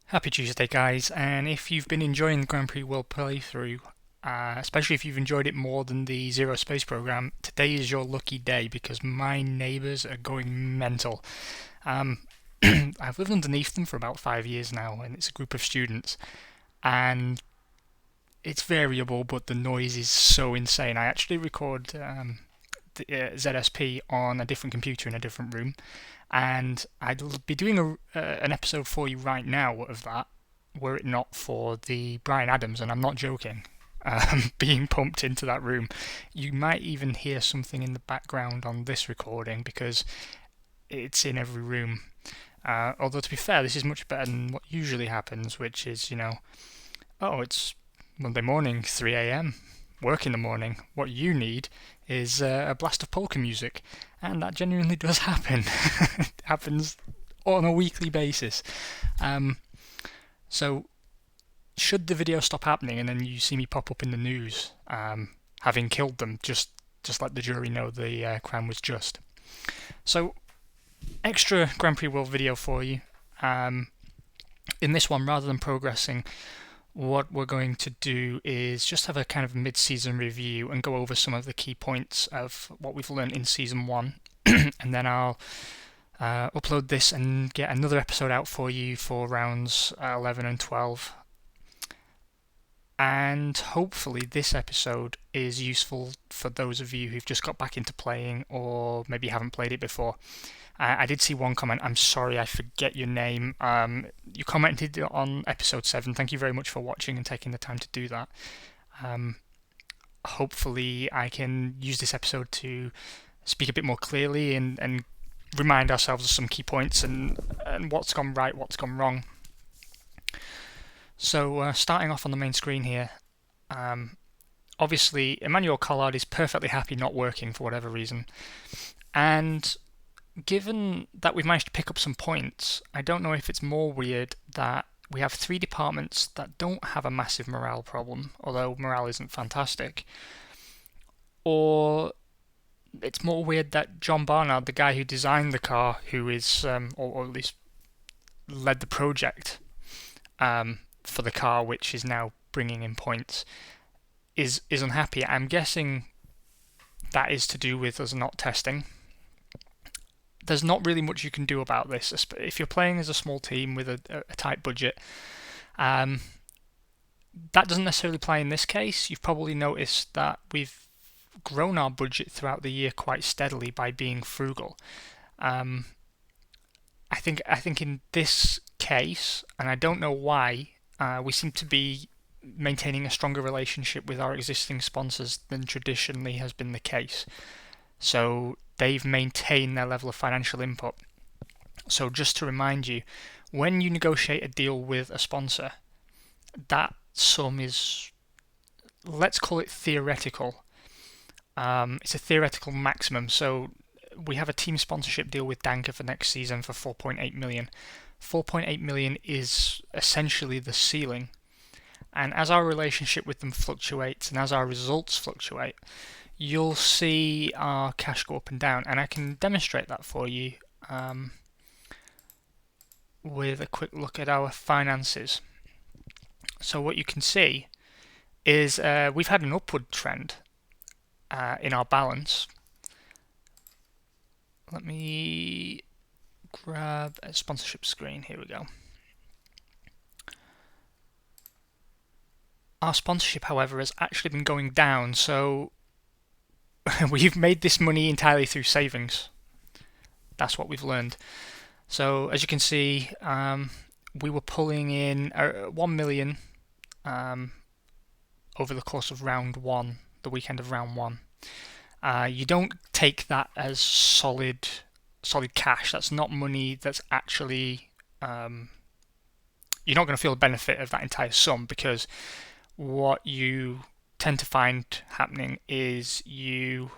Happy Tuesday, guys, and if you've been enjoying the Grand Prix World playthrough, especially if you've enjoyed it more than the Zero Space program, today is your lucky day because my neighbours are going mental. Um, I've lived underneath them for about 5 years now, and it's a group of students, and it's variable, but the noise is so insane. I actually record the ZSP on a different computer in a different room, and I'd be doing an episode for you right now of that, were it not for the Brian Adams, and I'm not joking, being pumped into that room. You might even hear something in the background on this recording because it's in every room. Although, to be fair, this is much better than what usually happens, which is, oh, it's Monday morning, 3 a.m., work in the morning. What you need is a blast of polka music, and that genuinely does happen. It happens on a weekly basis. So, should the video stop happening and then you see me pop up in the news, having killed them, just let the jury know the crime was just. So, extra Grand Prix World video for you. In this one, rather than progressing, what we're going to do is just have a kind of mid-season review and go over some of the key points of what we've learned in Season 1. And then I'll upload this and get another episode out for you for rounds 11 and 12. And hopefully this episode is useful for those of you who've just got back into playing or maybe haven't played it before. I did see one comment. I'm sorry, I forget your name. You commented on episode 7. Thank you very much for watching and taking the time to do that. Hopefully I can use this episode to speak a bit more clearly and remind ourselves of some key points and what's gone right, what's gone wrong. So starting off on the main screen here, obviously Emmanuel Collard is perfectly happy not working for whatever reason. And given that we've managed to pick up some points, I don't know if it's more weird that we have 3 departments that don't have a massive morale problem, although morale isn't fantastic, or it's more weird that John Barnard, the guy who designed the car, who is, or at least led the project for the car, which is now bringing in points, is unhappy. I'm guessing that is to do with us not testing. There's not really much you can do about this. If you're playing as a small team with a tight budget, that doesn't necessarily apply in this case. You've probably noticed that we've grown our budget throughout the year quite steadily by being frugal. I think in this case, and I don't know why, we seem to be maintaining a stronger relationship with our existing sponsors than traditionally has been the case. So they've maintained their level of financial input. So just to remind you, when you negotiate a deal with a sponsor, that sum is, let's call it theoretical. It's a theoretical maximum. So we have a team sponsorship deal with Danker for next season for 4.8 million. 4.8 million is essentially the ceiling. And as our relationship with them fluctuates and as our results fluctuate, you'll see our cash go up and down, and I can demonstrate that for you with a quick look at our finances. So what you can see is we've had an upward trend in our balance. Let me grab a sponsorship screen. Here we go. Our sponsorship, however, has actually been going down, so we've made this money entirely through savings. That's what we've learned. So as you can see, we were pulling in 1 million over the course of round 1, the weekend of round 1. You don't take that as solid cash. That's not money that's actually you're not going to feel the benefit of that entire sum, because what you tend to find happening is you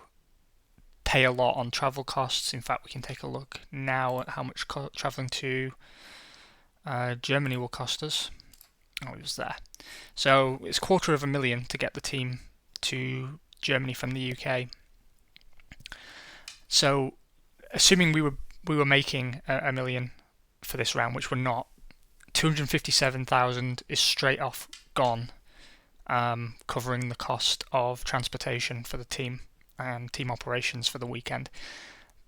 pay a lot on travel costs. In fact, we can take a look now at how much traveling to Germany will cost us. Oh, it was there. So it's $250,000 to get the team to Germany from the UK. So assuming we were making $1 million for this round, which we're not, $257,000 is straight off gone, covering the cost of transportation for the team and team operations for the weekend.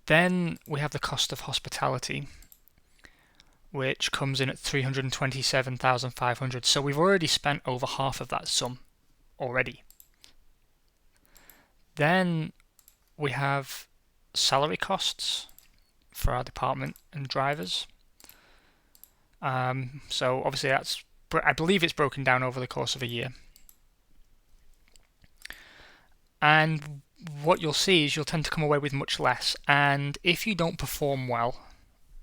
Then we have the cost of hospitality, which comes in at $327,500. So we've already spent over half of that sum already. Then we have salary costs for our department and drivers. So obviously I believe it's broken down over the course of a year. And what you'll see is you'll tend to come away with much less. And if you don't perform well,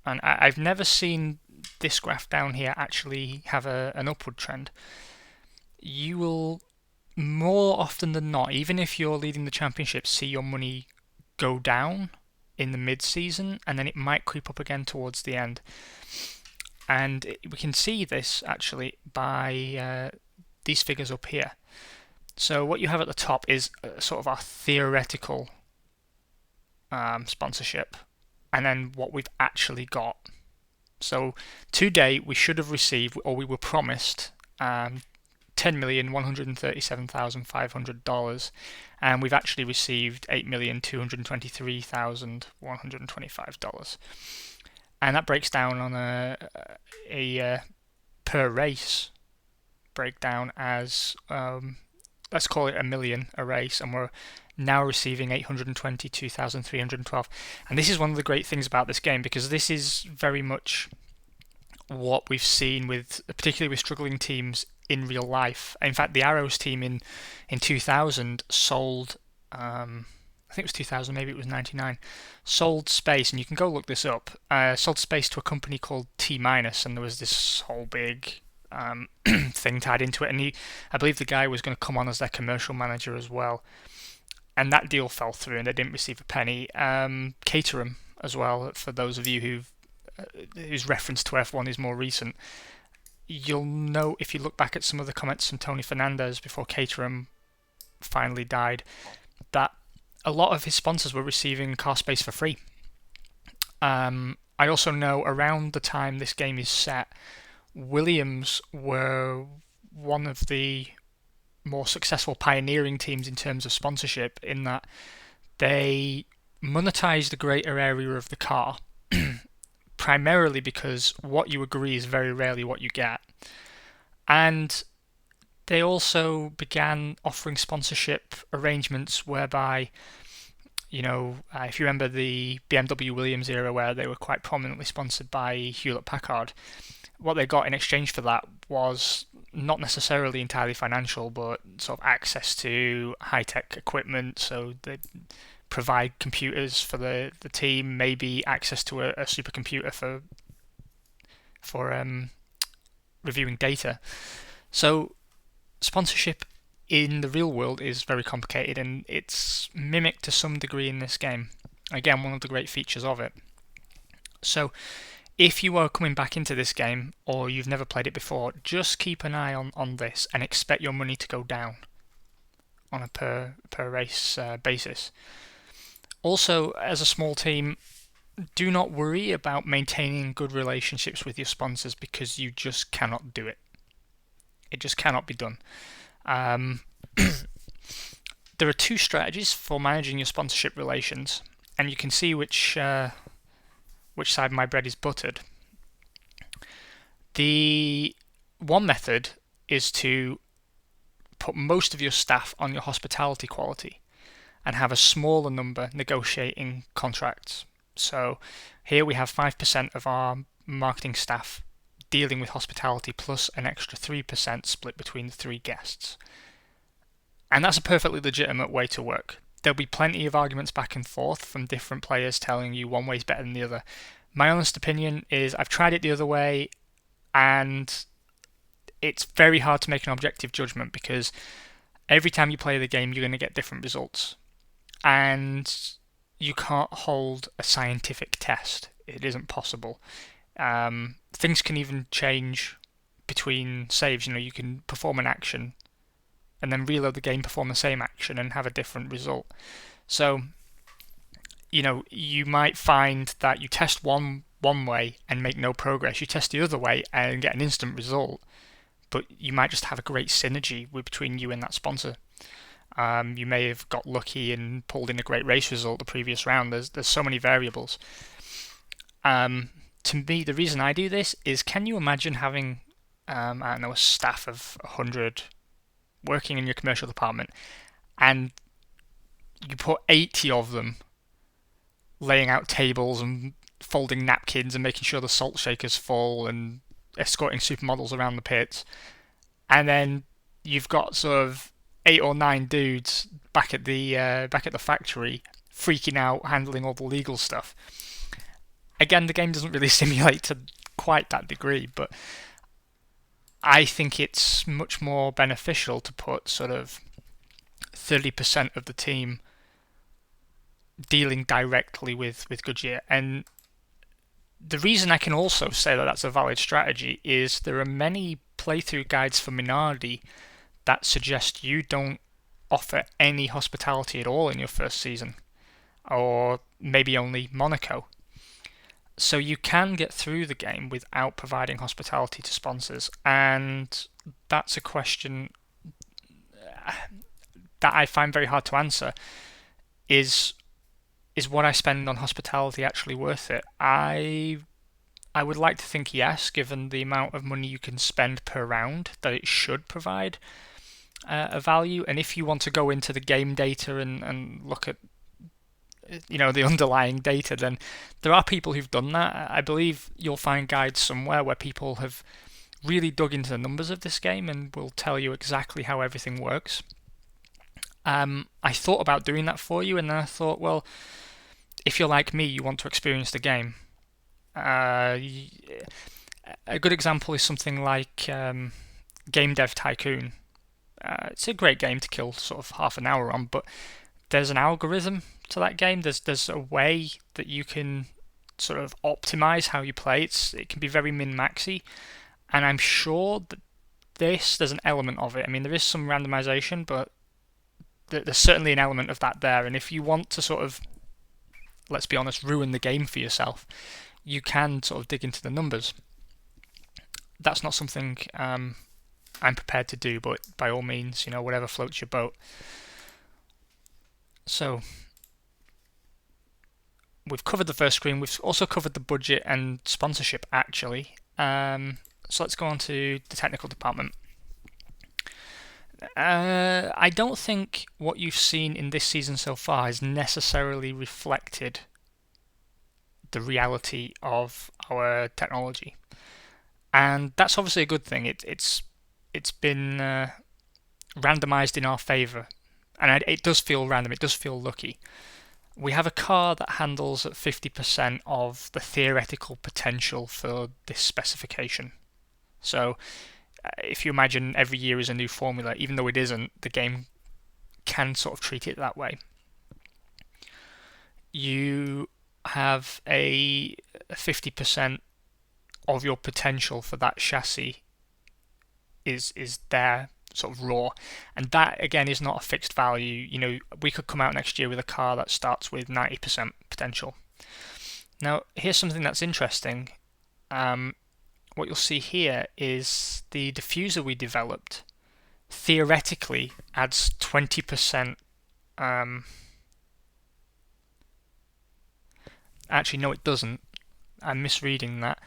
and I've never seen this graph down here actually have an upward trend, you will more often than not, even if you're leading the championship, see your money go down in the mid-season, and then it might creep up again towards the end. And we can see this actually by these figures up here. So what you have at the top is sort of our theoretical sponsorship, and then what we've actually got. So today we should have received, or we were promised, $10,137,500, and we've actually received $8,223,125. And that breaks down on a per race breakdown as let's call it $1 million a race, and we're now receiving $822,312. And this is one of the great things about this game, because this is very much what we've seen with, particularly with struggling teams in real life. In fact, the Arrows team in 2000 sold, I think it was 2000, maybe it was 99, sold space, and you can go look this up, sold space to a company called T-, and there was this whole big thing tied into it, and I believe the guy was going to come on as their commercial manager as well, and that deal fell through and they didn't receive a penny. Caterham as well, for those of you whose reference to F1 is more recent, you'll know if you look back at some of the comments from Tony Fernandez before Caterham finally died, that a lot of his sponsors were receiving car space for free. I also know around the time this game is set, Williams were one of the more successful pioneering teams in terms of sponsorship, in that they monetized the greater area of the car primarily because what you agree is very rarely what you get. And they also began offering sponsorship arrangements whereby, if you remember the BMW Williams era where they were quite prominently sponsored by Hewlett-Packard, what they got in exchange for that was not necessarily entirely financial, but sort of access to high-tech equipment. So they provide computers for the team, maybe access to a supercomputer for reviewing data. So sponsorship in the real world is very complicated, and it's mimicked to some degree in this game. Again, one of the great features of it. So if you are coming back into this game, or you've never played it before, just keep an eye on this and expect your money to go down on a per race basis. Also, as a small team, do not worry about maintaining good relationships with your sponsors, because you just cannot do it. It just cannot be done. There are two strategies for managing your sponsorship relations, and you can see which side my bread is buttered. The one method is to put most of your staff on your hospitality quality and have a smaller number negotiating contracts. So here we have 5% of our marketing staff dealing with hospitality, plus an extra 3% split between the three guests. And that's a perfectly legitimate way to work. There'll be plenty of arguments back and forth from different players telling you one way is better than the other. My honest opinion is I've tried it the other way, and it's very hard to make an objective judgment, because every time you play the game you're going to get different results, and you can't hold a scientific test. It isn't possible. Things can even change between saves. You can perform an action and then reload the game, perform the same action, and have a different result. So, you might find that you test one one way and make no progress. You test the other way and get an instant result, but you might just have a great synergy between you and that sponsor. You may have got lucky and pulled in a great race result the previous round. There's so many variables. To me, the reason I do this is, can you imagine having, I don't know, a staff of 100 working in your commercial department, and you put 80 of them laying out tables and folding napkins and making sure the salt shaker's full and escorting supermodels around the pits, and then you've got sort of 8 or 9 dudes back at the factory freaking out, handling all the legal stuff. Again, the game doesn't really simulate to quite that degree, but I think it's much more beneficial to put sort of 30% of the team dealing directly with Goodyear. And the reason I can also say that that's a valid strategy is there are many playthrough guides for Minardi that suggest you don't offer any hospitality at all in your first season, or maybe only Monaco. So you can get through the game without providing hospitality to sponsors, and that's a question that I find very hard to answer. Is what I spend on hospitality actually worth it? I would like to think yes, given the amount of money you can spend per round, that it should provide a value. And if you want to go into the game data and look at the underlying data, then there are people who've done that. I believe you'll find guides somewhere where people have really dug into the numbers of this game and will tell you exactly how everything works. I thought about doing that for you, and then I thought, well, if you're like me, you want to experience the game. A good example is something like Game Dev Tycoon. It's a great game to kill sort of half an hour on, but there's an algorithm to that game. There's a way that you can sort of optimize how you play. It can be very min-maxy, and I'm sure that there's an element of it. I mean, there is some randomization, but there's certainly an element of that there. And if you want to sort of, let's be honest, ruin the game for yourself, you can sort of dig into the numbers. That's not something I'm prepared to do, but by all means, whatever floats your boat. So we've covered the first screen. We've also covered the budget and sponsorship, actually. So let's go on to the technical department. I don't think what you've seen in this season so far has necessarily reflected the reality of our technology, and that's obviously a good thing. It's been randomized in our favor, and it does feel random. It does feel lucky. We have a car that handles at 50% of the theoretical potential for this specification. So if you imagine every year is a new formula, even though it isn't, the game can sort of treat it that way. You have a 50% of your potential for that chassis is there, sort of raw, and that again is not a fixed value. We could come out next year with a car that starts with 90% potential. Now, here's something that's interesting. What you'll see here is the diffuser we developed theoretically adds 20%. Actually, no, it doesn't. I'm misreading that.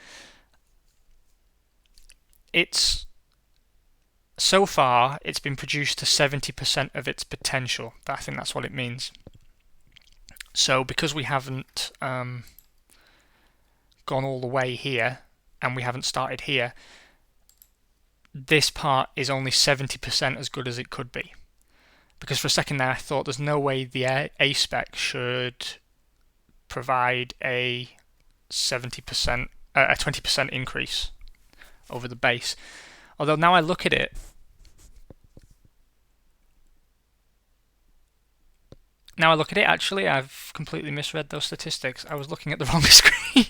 So far, it's been produced to 70% of its potential. I think that's what it means. So because we haven't gone all the way here, and we haven't started here, this part is only 70% as good as it could be. Because for a second there I thought there's no way the A-spec should provide a 70%, a 20% increase over the base. Although now I look at it, actually I've completely misread those statistics. I was looking at the wrong screen.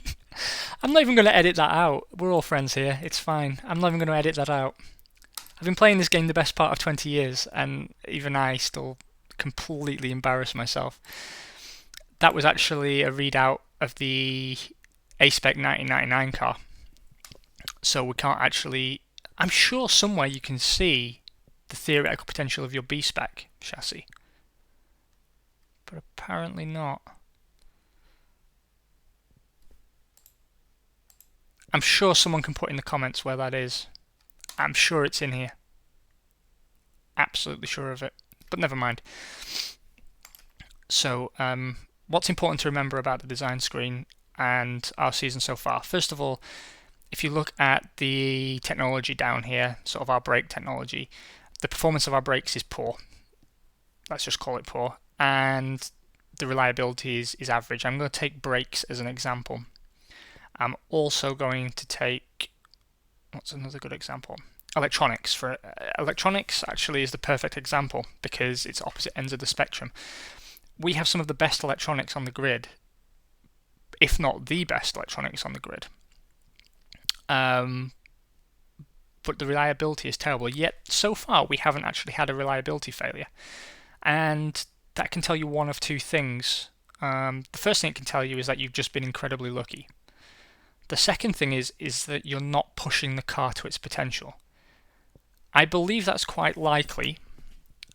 I'm not even going to edit that out. We're all friends here. It's fine. I'm not even going to edit that out. I've been playing this game the best part of 20 years, and even I still completely embarrass myself. That was actually a readout of the A-Spec 1999 car. So we can't actually... I'm sure somewhere you can see the theoretical potential of your B-Spec chassis. But apparently not. I'm sure someone can put in the comments where that is. I'm sure it's in here. Absolutely sure of it. But never mind. So, what's important to remember about the design screen and our season so far? First of all, if you look at the technology down here, sort of our brake technology, the performance of our brakes is poor. Let's just call it poor. And the reliability is average. I'm going to take brakes as an example. I'm also going to take, what's another good example? Electronics. For electronics actually is the perfect example because it's opposite ends of the spectrum. We have some of the best electronics on the grid, if not the best electronics on the grid. But the reliability is terrible. Yet so far we haven't actually had a reliability failure, and that can tell you one of two things. The first thing it can tell you is that you've just been incredibly lucky. The second thing is that you're not pushing the car to its potential. I believe that's quite likely,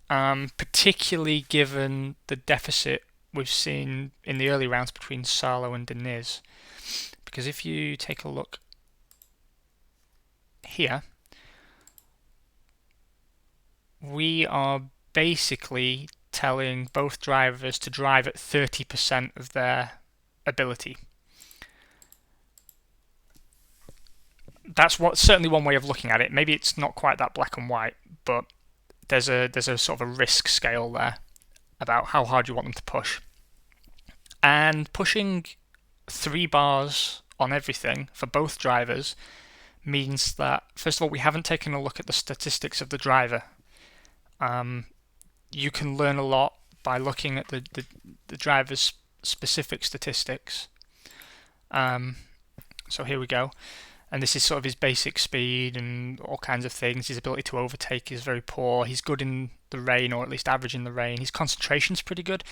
particularly given the deficit we've seen in the early rounds between Salo and Deniz. Because if you take a look here, we are basically telling both drivers to drive at 30% of their ability. That's certainly one way of looking at it. Maybe it's not quite that black and white, but there's a sort of a risk scale there about how hard you want them to push. And pushing 3 bars on everything for both drivers means that, first of all, we haven't taken a look at the statistics of the driver. You can learn a lot by looking at the driver's specific statistics. So here we go. And this is sort of his basic speed and all kinds of things. His ability to overtake is very poor. He's good in the rain, or at least average in the rain. His concentration's pretty good.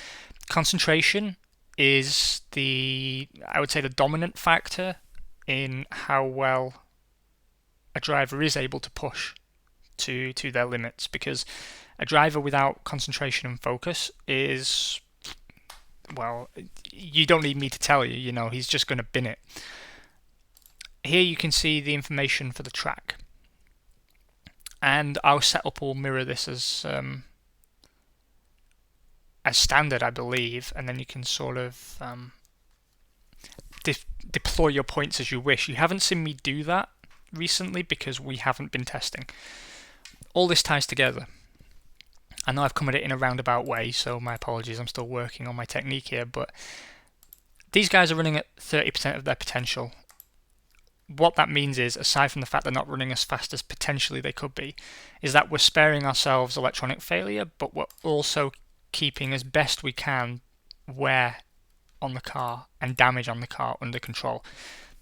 Concentration is I would say, the dominant factor in how well a driver is able to push to their limits, because a driver without concentration and focus is, well, you don't need me to tell you, he's just going to bin it. Here you can see the information for the track, and our setup will mirror this as standard, I believe, and then you can sort of deploy your points as you wish. You haven't seen me do that recently because we haven't been testing. All this ties together. I know I've come at it in a roundabout way, so my apologies, I'm still working on my technique here, but these guys are running at 30% of their potential. What that means is, aside from the fact they're not running as fast as potentially they could be, is that we're sparing ourselves electronic failure, but we're also keeping as best we can wear on the car and damage on the car under control.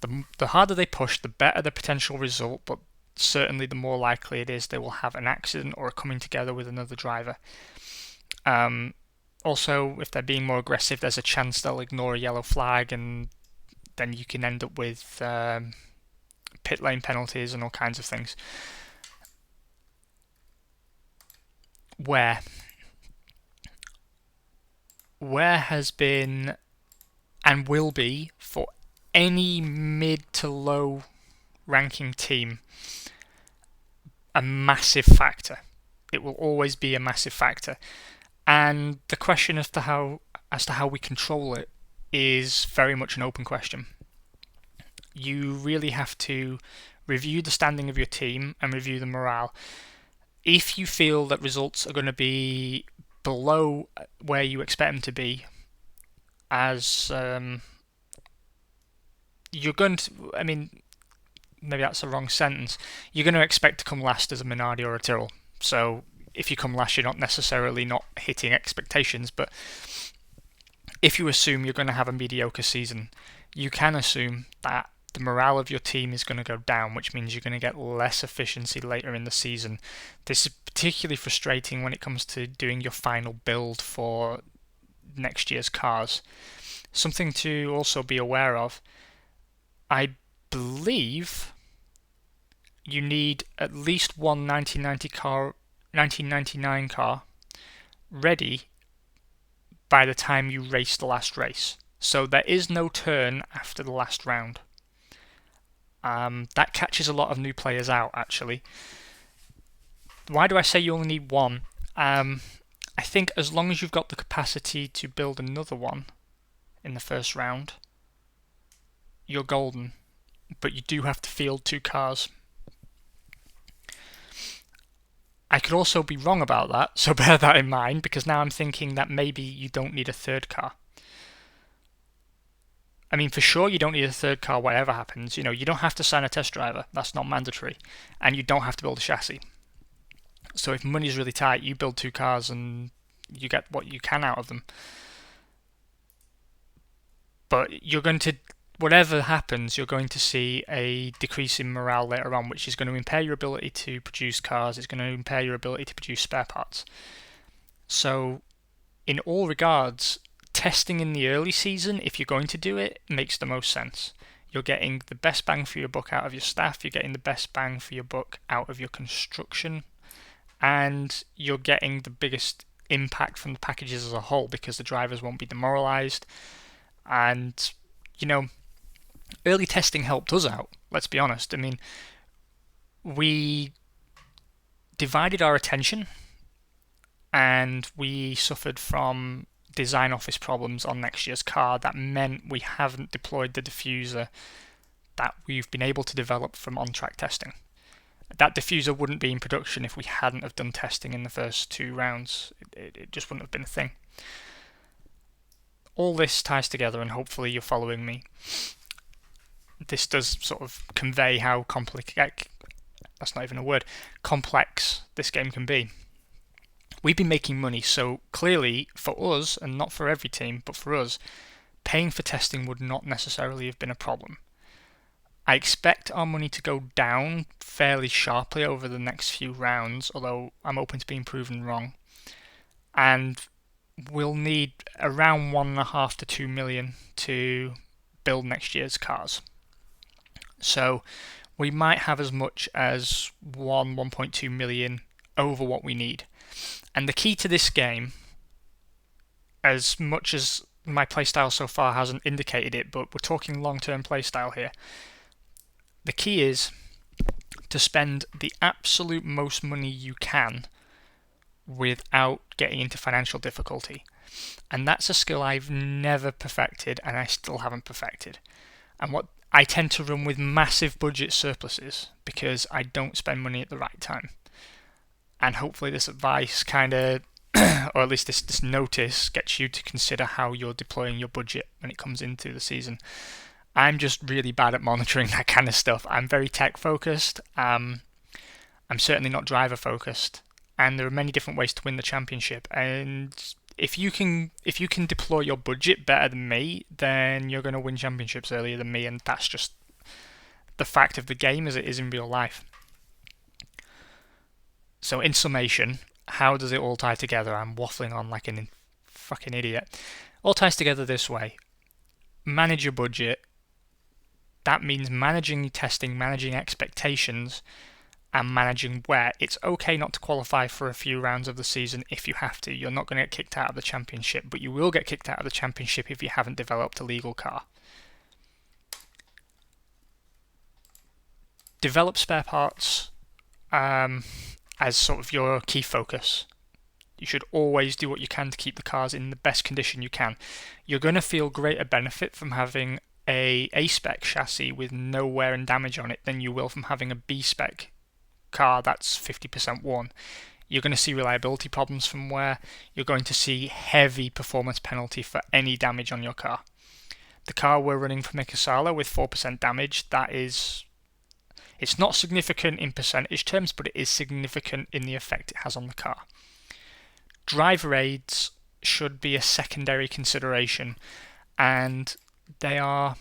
The harder they push, the better the potential result, but certainly the more likely it is they will have an accident or a coming together with another driver. Also, if they're being more aggressive, there's a chance they'll ignore a yellow flag, and then you can end up with pit lane penalties and all kinds of things. Where has been and will be, for any mid to low ranking team, a massive factor. It will always be a massive factor, and the question as to how we control it is very much an open question. You really have to review the standing of your team and review the morale. If you feel that results are going to be below where you expect them to be, as you're going to, maybe that's the wrong sentence, you're going to expect to come last as a Minardi or a Tyrrell. So if you come last, you're not necessarily not hitting expectations, but if you assume you're going to have a mediocre season, you can assume that the morale of your team is going to go down, which means you're going to get less efficiency later in the season. This is particularly frustrating when it comes to doing your final build for next year's cars. Something to also be aware of, I believe you need at least one 1999 car ready by the time you race the last race. So there is no turn after the last round. That catches a lot of new players out, actually. Why do I say you only need one? I think as long as you've got the capacity to build another one in the first round, you're golden. But you do have to field 2 cars. I could also be wrong about that, so bear that in mind, because now I'm thinking that maybe you don't need a 3rd car. I mean, for sure you don't need a 3rd car whatever happens. You don't have to sign a test driver. That's not mandatory. And you don't have to build a chassis. So if money's really tight, you build 2 cars and you get what you can out of them. But you're going to, whatever happens, you're going to see a decrease in morale later on, which is going to impair your ability to produce cars. It's going to impair your ability to produce spare parts. So in all regards, testing in the early season, if you're going to do it, makes the most sense. You're getting the best bang for your buck out of your staff, you're getting the best bang for your buck out of your construction, and you're getting the biggest impact from the packages as a whole because the drivers won't be demoralized. And, early testing helped us out, let's be honest. I mean, we divided our attention and we suffered from design office problems on next year's car. That meant we haven't deployed the diffuser that we've been able to develop from on-track testing. That diffuser wouldn't be in production if we hadn't have done testing in the first 2 rounds. It just wouldn't have been a thing. All this ties together, and hopefully you're following me. This does sort of convey how that's not even a word, complex this game can be. We've been making money, so clearly for us, and not for every team, but for us, paying for testing would not necessarily have been a problem. I expect our money to go down fairly sharply over the next few rounds, although I'm open to being proven wrong. And we'll need around 1.5 to 2 million to build next year's cars. So we might have as much as 1.2 million over what we need. And the key to this game, as much as my playstyle so far hasn't indicated it, but we're talking long-term playstyle here, the key is to spend the absolute most money you can without getting into financial difficulty. And that's a skill I've never perfected, and I still haven't perfected. And what I tend to run with massive budget surpluses because I don't spend money at the right time. And hopefully this advice kind of, or at least this notice, gets you to consider how you're deploying your budget when it comes into the season. I'm just really bad at monitoring that kind of stuff. I'm very tech focused. I'm certainly not driver focused. And there are many different ways to win the championship. And if you can deploy your budget better than me, then you're going to win championships earlier than me. And that's just the fact of the game as it is in real life. So in summation, how does it all tie together? I'm waffling on like a fucking idiot. All ties together this way. Manage your budget. That means managing testing, managing expectations, and managing where. It's okay not to qualify for a few rounds of the season if you have to. You're not going to get kicked out of the championship, but you will get kicked out of the championship if you haven't developed a legal car. Develop spare parts as sort of your key focus. You should always do what you can to keep the cars in the best condition you can. You're going to feel greater benefit from having a A-spec chassis with no wear and damage on it than you will from having a B-spec car that's 50% worn. You're going to see reliability problems from wear. You're going to see heavy performance penalty for any damage on your car. The car we're running for Mikasala with 4% damage, it's not significant in percentage terms, but it is significant in the effect it has on the car. Driver aids should be a secondary consideration, and they are,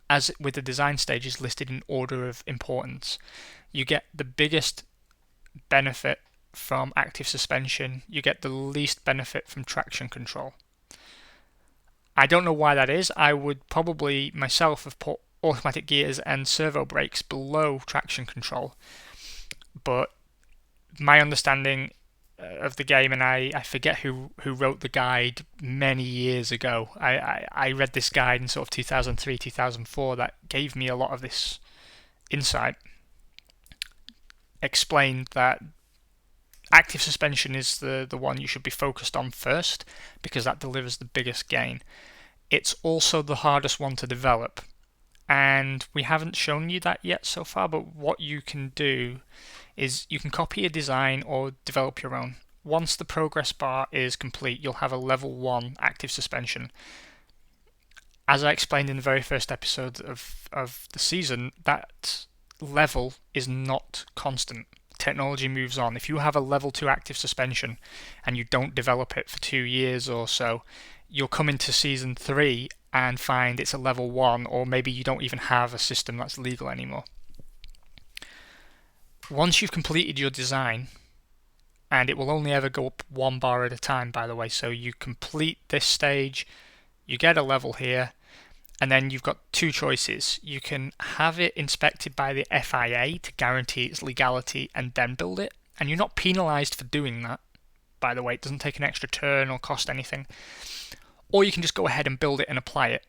as with the design stages, listed in order of importance. You get the biggest benefit from active suspension, you get the least benefit from traction control. I don't know why that is. I would probably myself have put automatic gears and servo brakes below traction control, but my understanding of the game, and I forget who wrote the guide many years ago. I read this guide in sort of 2003, 2004 that gave me a lot of this insight. Explained that active suspension is the one you should be focused on first because that delivers the biggest gain. It's also the hardest one to develop, and we haven't shown you that yet so far, but what you can do is you can copy a design or develop your own. Once the progress bar is complete, you'll have a level 1 active suspension. As I explained in the very first episode of the season, that level is not constant. Technology moves on. If you have a level 2 active suspension and you don't develop it for 2 years or so, you'll come into season 3 and find it's a level 1, or maybe you don't even have a system that's legal anymore. Once you've completed your design, and it will only ever go up 1 bar at a time, by the way, so you complete this stage, you get a level here, and then you've got 2 choices. You can have it inspected by the FIA to guarantee its legality and then build it, and you're not penalised for doing that, by the way. It doesn't take an extra turn or cost anything. Or you can just go ahead and build it and apply it.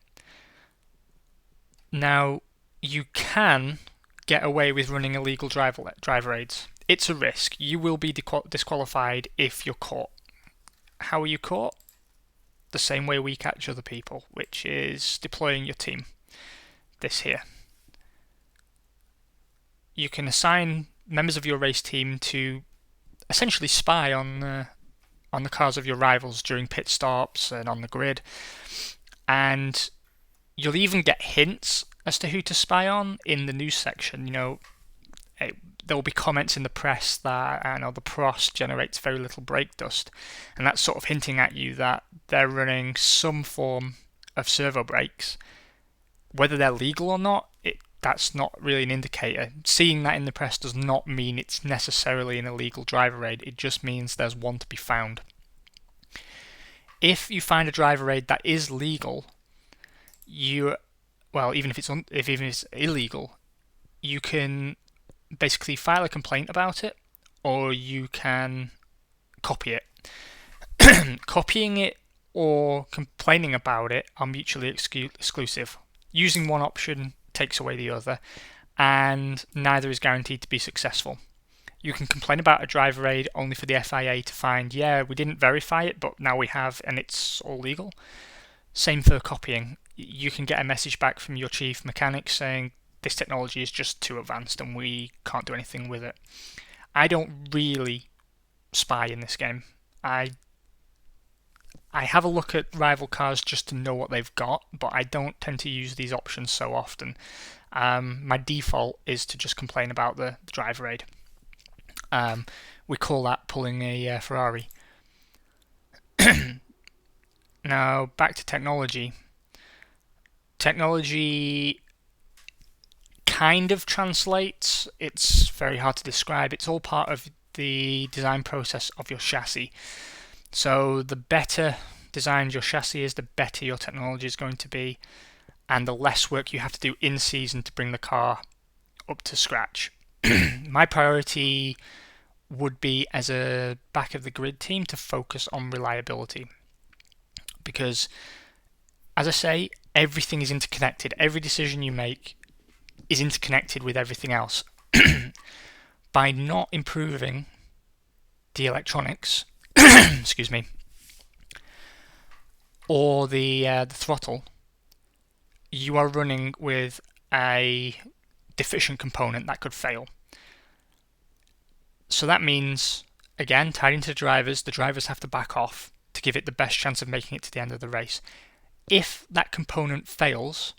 Now, you can get away with running illegal driver aids. It's a risk. You will be disqualified if you're caught. How are you caught? The same way we catch other people, which is deploying your team. This here. You can assign members of your race team to essentially spy on the cars of your rivals during pit stops and on the grid, and you'll even get hints as to who to spy on in the news section. There will be comments in the press that the Prost generates very little brake dust, and that's sort of hinting at you that they're running some form of servo brakes. Whether they're legal or not, that's not really an indicator. Seeing that in the press does not mean it's necessarily an illegal driver aid. It just means there's one to be found. If you find a driver aid that is legal, even if it's illegal, you can basically file a complaint about it, or you can copy it. Copying it or complaining about it are mutually exclusive. Using one option takes away the other, and neither is guaranteed to be successful. You can complain about a driver aid only for the FIA to find, we didn't verify it, but now we have, and it's all legal. Same for copying. You can get a message back from your chief mechanic saying, this technology is just too advanced and we can't do anything with it. I don't really spy in this game. I have a look at rival cars just to know what they've got, but I don't tend to use these options so often. My default is to just complain about the driver aid. We call that pulling a Ferrari. Now, back to technology. Technology kind of translates. It's very hard to describe. It's all part of the design process of your chassis. So the better designed your chassis is, the better your technology is going to be, and the less work you have to do in season to bring the car up to scratch. My priority would be, as a back of the grid team, to focus on reliability, because, as I say, everything is interconnected. Every decision you make is interconnected with everything else. By not improving the electronics, excuse me, or the throttle, you are running with a deficient component that could fail. So that means, again, tied into the drivers have to back off to give it the best chance of making it to the end of the race. If that component fails,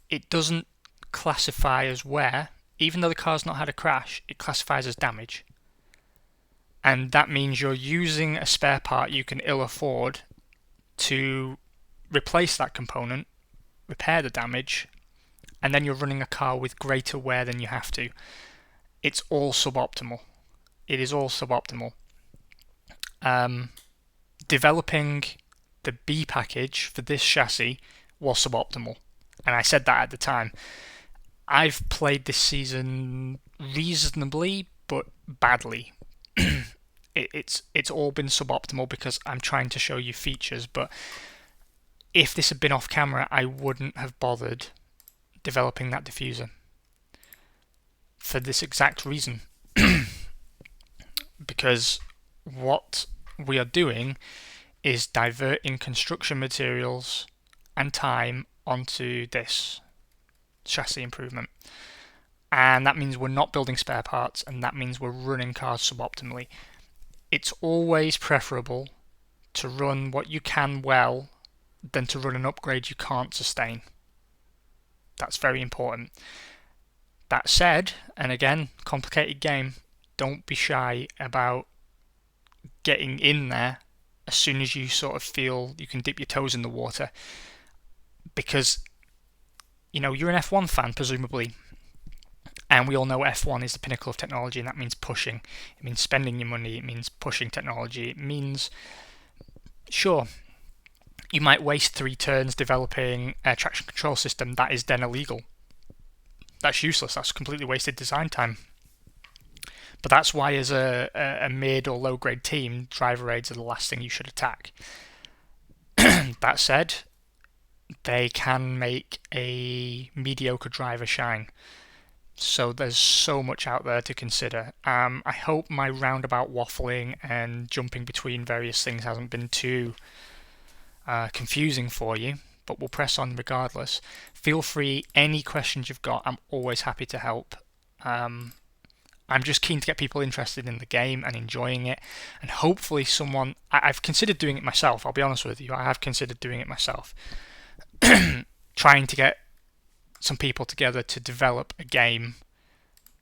it doesn't classify as wear. Even though the car's not had a crash, it classifies as damage. And that means you're using a spare part you can ill afford to replace that component, repair the damage, and then you're running a car with greater wear than you have to. It's all suboptimal. It is all suboptimal. Developing the B package for this chassis was suboptimal. And I said that at the time. I've played this season reasonably, but badly. It's all been suboptimal because I'm trying to show you features, but if this had been off camera, I wouldn't have bothered developing that diffuser. For this exact reason. Because what we are doing is diverting construction materials and time onto this chassis improvement. And that means we're not building spare parts, and that means we're running cars suboptimally. It's always preferable to run what you can well than to run an upgrade you can't sustain. That's very important. That said, and again, complicated game, don't be shy about getting in there as soon as you sort of feel you can dip your toes in the water. Because, you're an F1 fan, presumably. And we all know F1 is the pinnacle of technology, and that means pushing. It means spending your money. It means pushing technology. It means, sure, you might waste 3 turns developing a traction control system that is then illegal. That's useless. That's completely wasted design time. But that's why, as a mid or low grade team, driver aids are the last thing you should attack. That said, they can make a mediocre driver shine. So there's so much out there to consider. I hope my roundabout waffling and jumping between various things hasn't been too confusing for you, but we'll press on regardless. Feel free, any questions you've got, I'm always happy to help. I'm just keen to get people interested in the game and enjoying it, and hopefully I've considered doing it myself, I'll be honest with you, I have considered doing it myself. Trying to get some people together to develop a game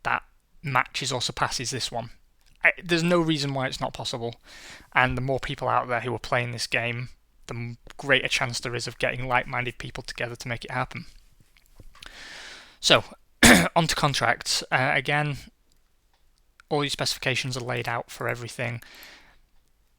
that matches or surpasses this one. There's no reason why it's not possible, and the more people out there who are playing this game, the greater chance there is of getting like-minded people together to make it happen. So, on to contracts. Again, all your specifications are laid out for everything.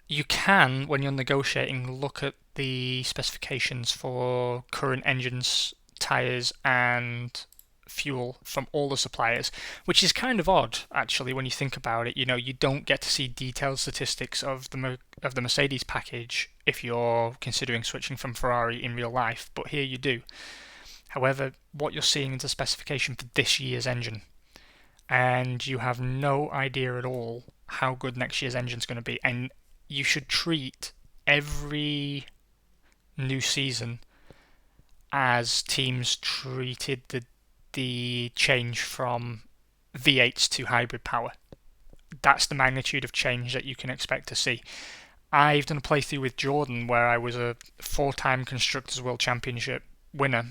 You can, when you're negotiating, look at the specifications for current engines, tyres and fuel from all the suppliers, which is kind of odd actually when you think about it. You don't get to see detailed statistics of the Mercedes package if you're considering switching from Ferrari in real life, but here you do. However, what you're seeing is a specification for this year's engine, and you have no idea at all how good next year's engine is going to be, and you should treat every new season as teams treated the change from V8s to hybrid power. That's the magnitude of change that you can expect to see. I've done a playthrough with Jordan where I was a 4-time Constructors' World Championship winner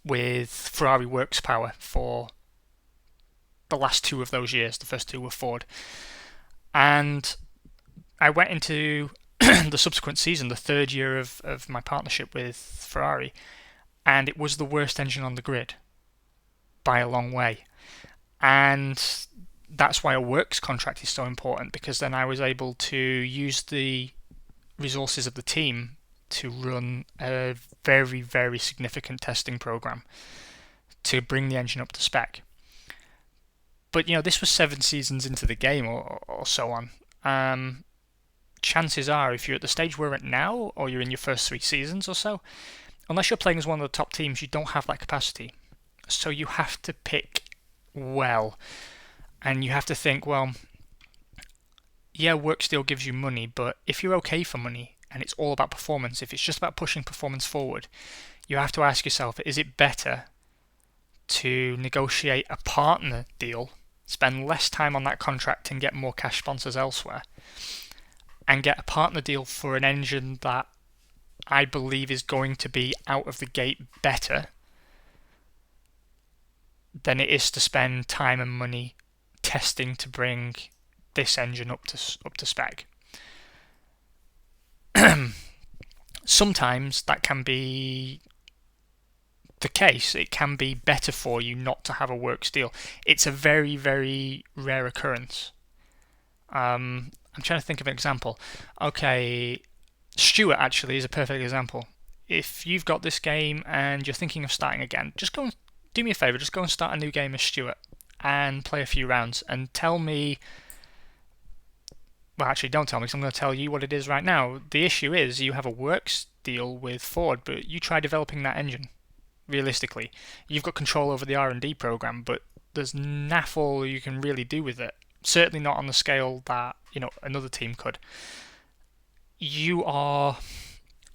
with Ferrari Works Power for the last 2 of those years. The first 2 were Ford. And I went into the subsequent season, the 3rd year of my partnership with Ferrari, and it was the worst engine on the grid by a long way. And that's why a works contract is so important, because then I was able to use the resources of the team to run a very, very significant testing program to bring the engine up to spec. But this was 7 seasons into the game or so on. Chances are, if you're at the stage we're at now, or you're in your first 3 seasons or so, unless you're playing as one of the top teams, you don't have that capacity. So you have to pick well, and you have to think, well, yeah, work still gives you money, but if you're okay for money and it's all about performance, if it's just about pushing performance forward, you have to ask yourself, is it better to negotiate a partner deal, spend less time on that contract and get more cash sponsors elsewhere, and get a partner deal for an engine that I believe is going to be out of the gate better than it is to spend time and money testing to bring this engine up to spec. Sometimes that can be the case. It can be better for you not to have a works deal. It's a very, very rare occurrence. I'm trying to think of an example. Okay, Stuart actually is a perfect example. If you've got this game and you're thinking of starting again, just go and do me a favour, just go and start a new game as Stuart and play a few rounds and tell me. Well, actually, don't tell me because I'm going to tell you what it is right now. The issue is you have a works deal with Ford, but you try developing that engine. Realistically, you've got control over the R&D program, but there's naff all you can really do with it. Certainly not on the scale that another team could. You're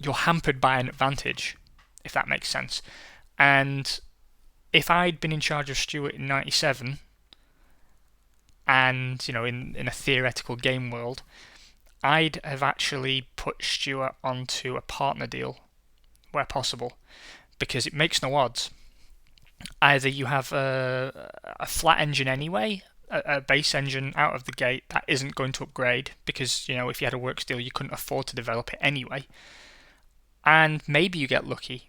hampered by an advantage, if that makes sense. And if I'd been in charge of Stuart in '97, and in a theoretical game world, I'd have actually put Stuart onto a partner deal where possible, because it makes no odds. Either you have a flat engine anyway, a base engine out of the gate that isn't going to upgrade, because if you had a works deal you couldn't afford to develop it anyway, and maybe you get lucky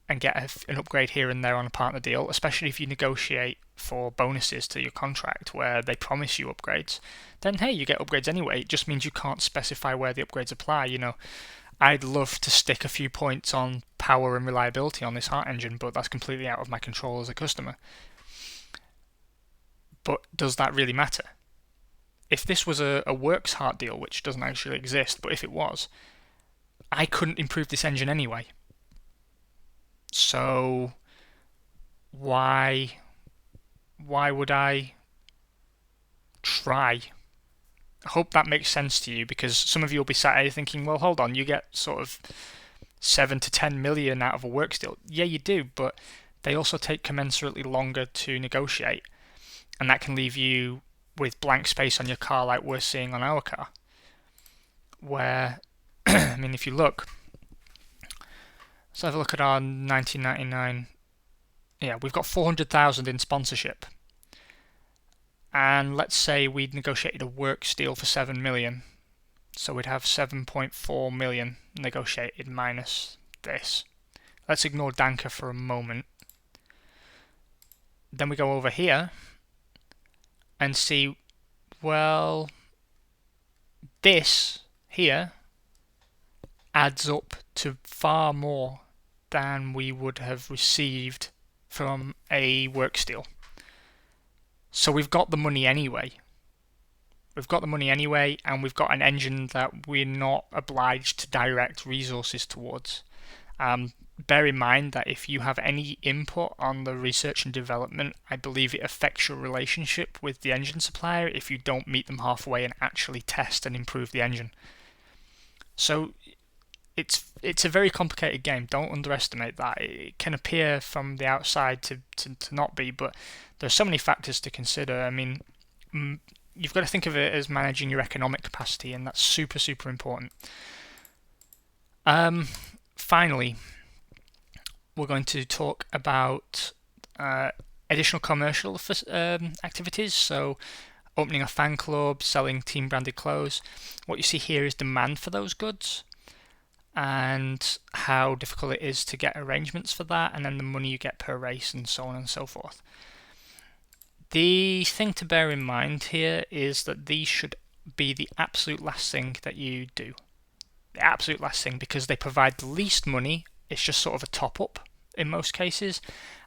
and get an upgrade here and there on a partner deal, especially if you negotiate for bonuses to your contract where they promise you upgrades. Then hey, you get upgrades anyway. It just means you can't specify where the upgrades apply. I'd love to stick a few points on power and reliability on this heart engine, but that's completely out of my control as a customer. But does that really matter? If this was a works heart deal, which doesn't actually exist, but if it was, I couldn't improve this engine anyway. So why would I try? I hope that makes sense to you, because some of you will be sat here thinking, well, hold on, you get sort of 7 to 10 million out of a works deal. Yeah, you do, but they also take commensurately longer to negotiate, and that can leave you with blank space on your car like we're seeing on our car, where I mean, if you look, let's have a look at our 1999. Yeah, we've got 400,000 in sponsorship. And let's say we'd negotiated a works deal for 7 million. So we'd have 7.4 million negotiated minus this. Let's ignore Danker for a moment. Then we go over here and see, well, this here adds up to far more than we would have received from a works deal. So we've got the money anyway. And we've got an engine that we're not obliged to direct resources towards. Bear in mind that if you have any input on the research and development, I believe it affects your relationship with the engine supplier if you don't meet them halfway and actually test and improve the engine. So it's a very complicated game. Don't underestimate that. It can appear from the outside to not be, but there's so many factors to consider. I mean, you've got to think of it as managing your economic capacity, and that's super, super important. Finally, we're going to talk about additional commercial activities. So opening a fan club, selling team branded clothes. What you see here is demand for those goods and how difficult it is to get arrangements for that, and then the money you get per race and so on and so forth. The thing to bear in mind here is that these should be the absolute last thing that you do. The absolute last thing, because they provide the least money. It's just sort of a top up in most cases,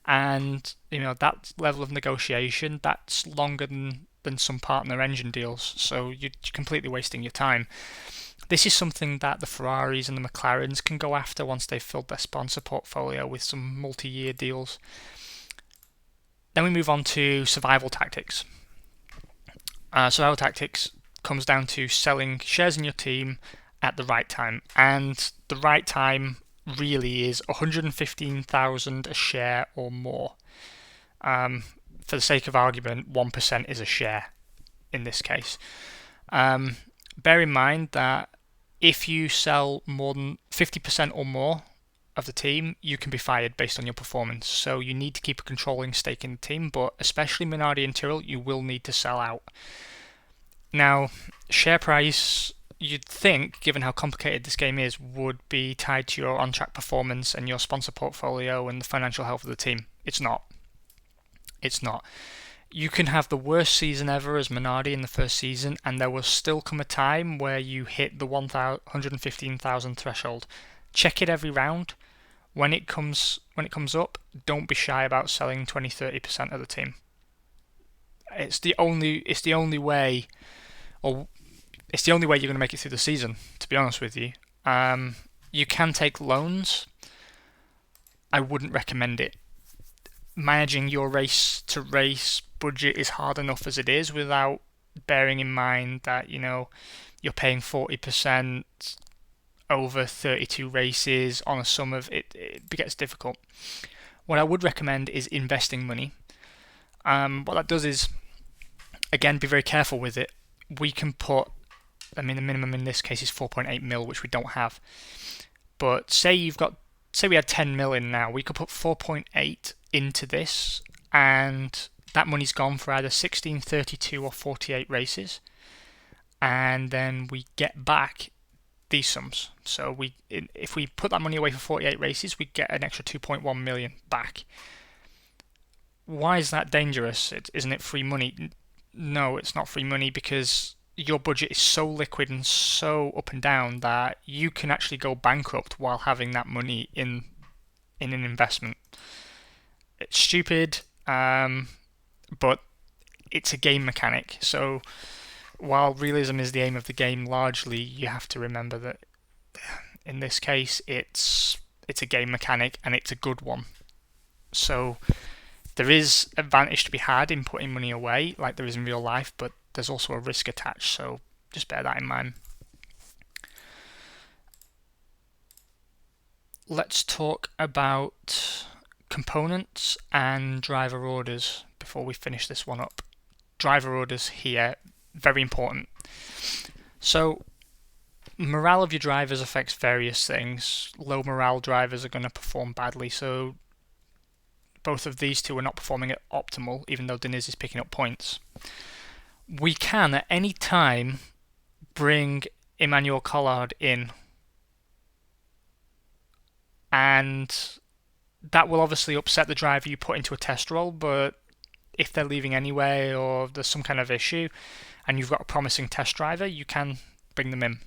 and that level of negotiation, that's longer than some partner engine deals, so you're completely wasting your time. This is something that the Ferraris and the McLarens can go after once they've filled their sponsor portfolio with some multi-year deals. Then we move on to survival tactics. Survival tactics comes down to selling shares in your team at the right time, and the right time really is 115,000 a share or more. For the sake of argument, 1% is a share in this case. Bear in mind that if you sell more than 50% or more of the team, you can be fired based on your performance. So you need to keep a controlling stake in the team, but especially Minardi and Tyrrell, you will need to sell out. Now, share price, you'd think, given how complicated this game is, would be tied to your on-track performance and your sponsor portfolio and the financial health of the team. It's not. You can have the worst season ever as Minardi in the first season, and there will still come a time where you hit the 115,000 threshold. Check it every round. When it comes up, don't be shy about selling 20-30% of the team. It's the only way, or it's the only way you're going to make it through the season. To be honest with you, you can take loans. I wouldn't recommend it. Managing your race to race budget is hard enough as it is without bearing in mind that you're paying 40% over 32 races on a sum of it. It gets difficult. What I would recommend is investing money. What that does is, again, be very careful with it. We can put, the minimum in this case is 4.8 mil, which we don't have. But say we had 10 mil in now, we could put 4.8 into this, and that money's gone for either 16, 32, or 48 races, and then we get back these sums. So if we put that money away for 48 races, we get an extra 2.1 million back. Why is that dangerous? Isn't it free money? No, it's not free money, because your budget is so liquid and so up and down that you can actually go bankrupt while having that money in an investment. It's stupid, but it's a game mechanic. So while realism is the aim of the game largely, you have to remember that in this case it's a game mechanic, and it's a good one. So there is advantage to be had in putting money away like there is in real life, but there's also a risk attached, so just bear that in mind. Let's talk about components and driver orders before we finish this one up. Driver orders here, very important. So morale of your drivers affects various things. Low morale drivers are going to perform badly, so both of these two are not performing at optimal, even though Deniz is picking up points. We can at any time bring Emmanuel Collard in, and that will obviously upset the driver you put into a test role, but if they're leaving anyway or there's some kind of issue and you've got a promising test driver, you can bring them in.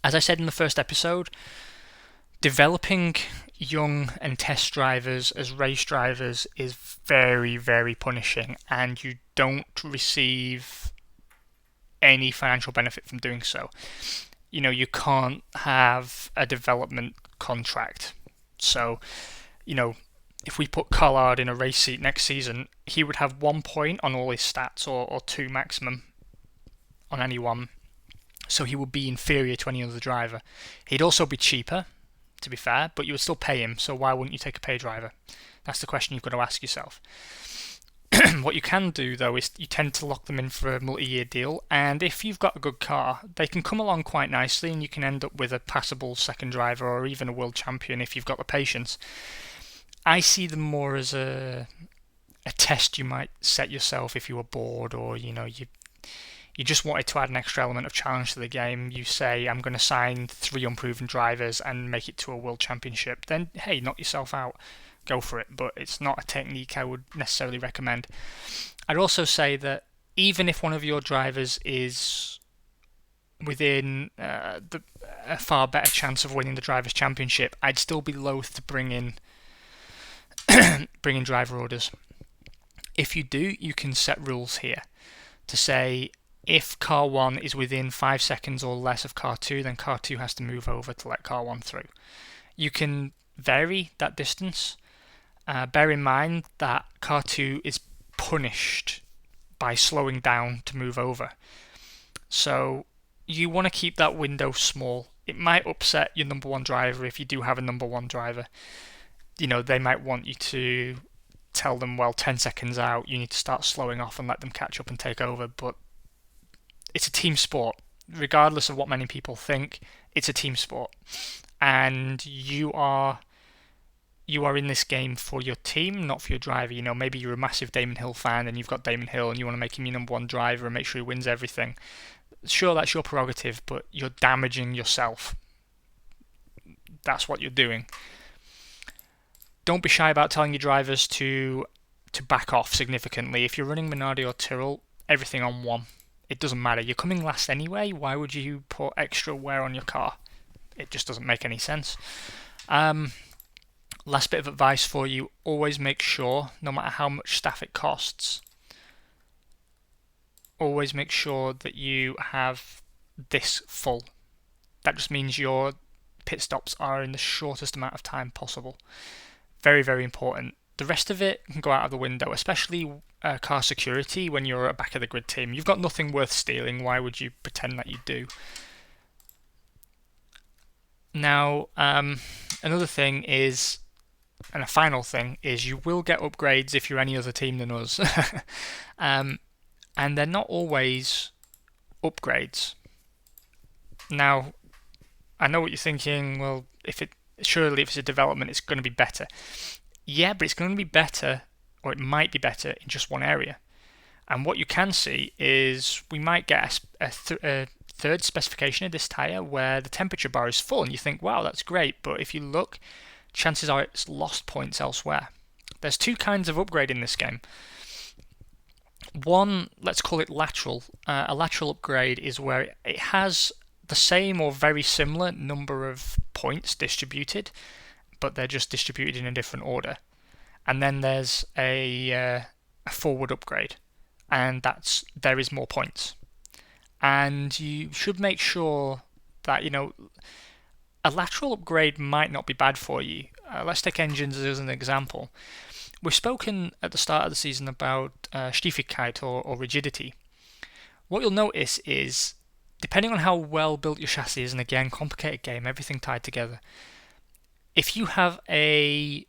As I said in the first episode, developing young and test drivers as race drivers is very, very punishing, and you don't receive any financial benefit from doing so. You can't have a development contract. So, if we put Collard in a race seat next season, he would have 1 point on all his stats, or 2 maximum on any one. So he would be inferior to any other driver. He'd also be cheaper, to be fair, but you would still pay him, so why wouldn't you take a pay driver? That's the question you've got to ask yourself. What you can do, though, is you tend to lock them in for a multi-year deal, and if you've got a good car, they can come along quite nicely, and you can end up with a passable second driver or even a world champion if you've got the patience. I see them more as a test you might set yourself if you were bored, or you just wanted to add an extra element of challenge to the game. You say, I'm going to sign 3 unproven drivers and make it to a world championship. Then, hey, knock yourself out. Go for it. But it's not a technique I would necessarily recommend. I'd also say that even if one of your drivers is within a far better chance of winning the Drivers' Championship, I'd still be loath to bring in driver orders. If you do, you can set rules here to say, if car 1 is within 5 seconds or less of car 2, then car 2 has to move over to let car 1 through. You can vary that distance. Bear in mind that car 2 is punished by slowing down to move over. So you want to keep that window small. It might upset your number 1 driver if you do have a number 1 driver. They might want you to tell them, 10 seconds out, you need to start slowing off and let them catch up and take over, but it's a team sport. Regardless of what many people think, it's a team sport. And you are in this game for your team, not for your driver. Maybe you're a massive Damon Hill fan and you've got Damon Hill and you want to make him your number 1 driver and make sure he wins everything. Sure, that's your prerogative, but you're damaging yourself. That's what you're doing. Don't be shy about telling your drivers to to back off significantly. If you're running Minardi or Tyrrell, everything on 1. It doesn't matter. You're coming last anyway. Why would you put extra wear on your car? It just doesn't make any sense. Last bit of advice for you, always make sure, no matter how much staff it costs, always make sure that you have this full. That just means your pit stops are in the shortest amount of time possible. Very, very important. The rest of it can go out of the window, especially car security when you're a back of the grid team. You've got nothing worth stealing. Why would you pretend that you do? Now, another thing is, and a final thing is, you will get upgrades if you're any other team than us. And they're not always upgrades. Now, I know what you're thinking, well, surely if it's a development, it's going to be better. Yeah, but it's going to be better, or it might be better, in just one area. And what you can see is we might get a third specification of this tyre where the temperature bar is full, and you think, wow, that's great, but if you look, chances are it's lost points elsewhere. There's 2 kinds of upgrade in this game. One, let's call it lateral. A lateral upgrade is where it has the same or very similar number of points distributed, but they're just distributed in a different order. And then there's a forward upgrade, and there is more points. And you should make sure that, a lateral upgrade might not be bad for you. Let's take engines as an example. We've spoken at the start of the season about Stiefigkeit or rigidity. What you'll notice is, depending on how well built your chassis is, and again, complicated game, everything tied together, if you have an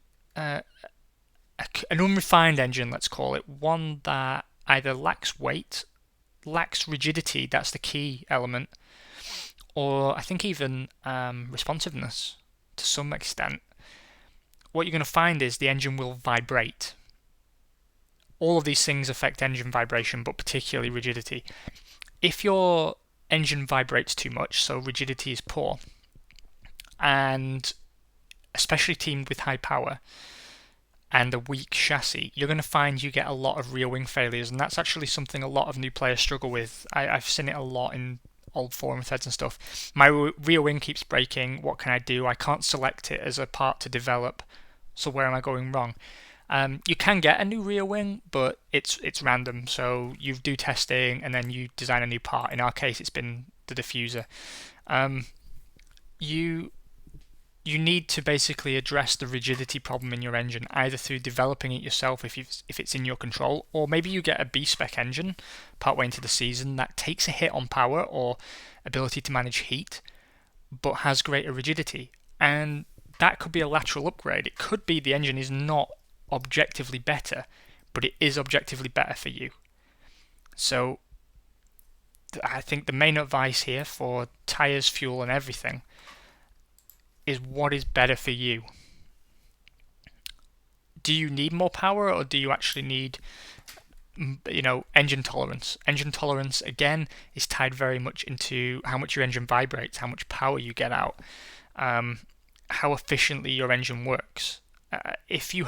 unrefined engine, let's call it, one that either lacks weight, lacks rigidity, that's the key element, or I think even responsiveness to some extent, what you're going to find is the engine will vibrate. All of these things affect engine vibration, but particularly rigidity. If your engine vibrates too much, so rigidity is poor, and especially teamed with high power and a weak chassis, you're going to find you get a lot of rear wing failures, and that's actually something a lot of new players struggle with. I've seen it a lot in old forum threads and stuff. My rear wing keeps breaking. What can I do? I can't select it as a part to develop, so where am I going wrong? You can get a new rear wing, but it's random. So you do testing and then you design a new part. In our case, it's been the diffuser. You need to basically address the rigidity problem in your engine, either through developing it yourself if it's in your control, or maybe you get a B-spec engine partway into the season that takes a hit on power or ability to manage heat, but has greater rigidity. And that could be a lateral upgrade. It could be the engine is not objectively better, but it is objectively better for you. So I think the main advice here for tyres, fuel and everything is what is better for you. Do you need more power, or do you actually need engine tolerance? Engine tolerance, again, is tied very much into how much your engine vibrates, how much power you get out, how efficiently your engine works. If we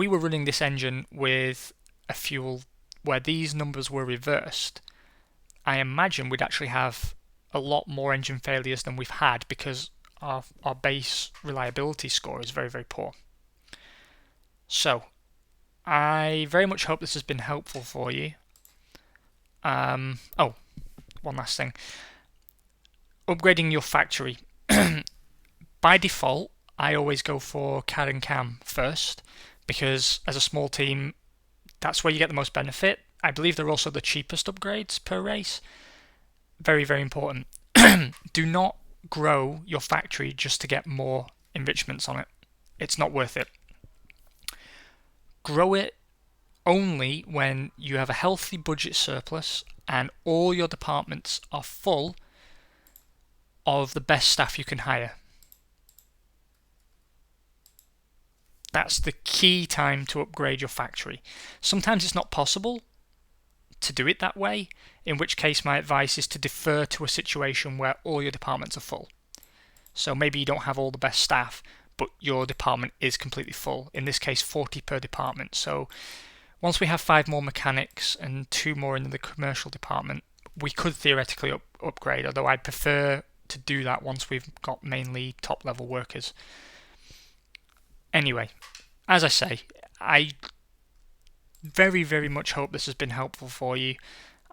were running this engine with a fuel where these numbers were reversed, I imagine we'd actually have a lot more engine failures than we've had, because our base reliability score is very, very poor. So, I very much hope this has been helpful for you. One last thing. Upgrading your factory. By default, I always go for CAD and CAM first, because as a small team, that's where you get the most benefit. I believe they're also the cheapest upgrades per race. Very, very important. Do not grow your factory just to get more enrichments on it. It's not worth it. Grow it only when you have a healthy budget surplus and all your departments are full of the best staff you can hire. That's the key time to upgrade your factory. Sometimes it's not possible to do it that way, in which case my advice is to defer to a situation where all your departments are full. So maybe you don't have all the best staff, but your department is completely full. In this case, 40 per department. So once we have 5 more mechanics and 2 more in the commercial department, we could theoretically upgrade, although I'd prefer to do that once we've got mainly top level workers. Anyway, as I say, I very, very much hope this has been helpful for you.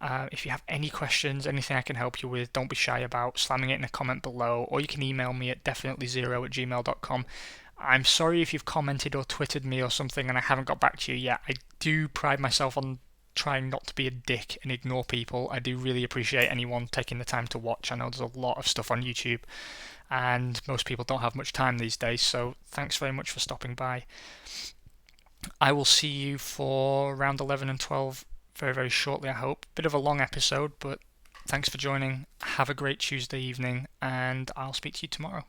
If you have any questions, anything I can help you with, don't be shy about slamming it in a comment below, or you can email me at definitelezero@gmail.com. I'm sorry if you've commented or twittered me or something and I haven't got back to you yet. I do pride myself on trying not to be a dick and ignore people. I do really appreciate anyone taking the time to watch. I know there's a lot of stuff on YouTube and most people don't have much time these days, so thanks very much for stopping by. I will see you for round 11 and 12 very, very shortly, I hope. Bit of a long episode, but thanks for joining. Have a great Tuesday evening, and I'll speak to you tomorrow.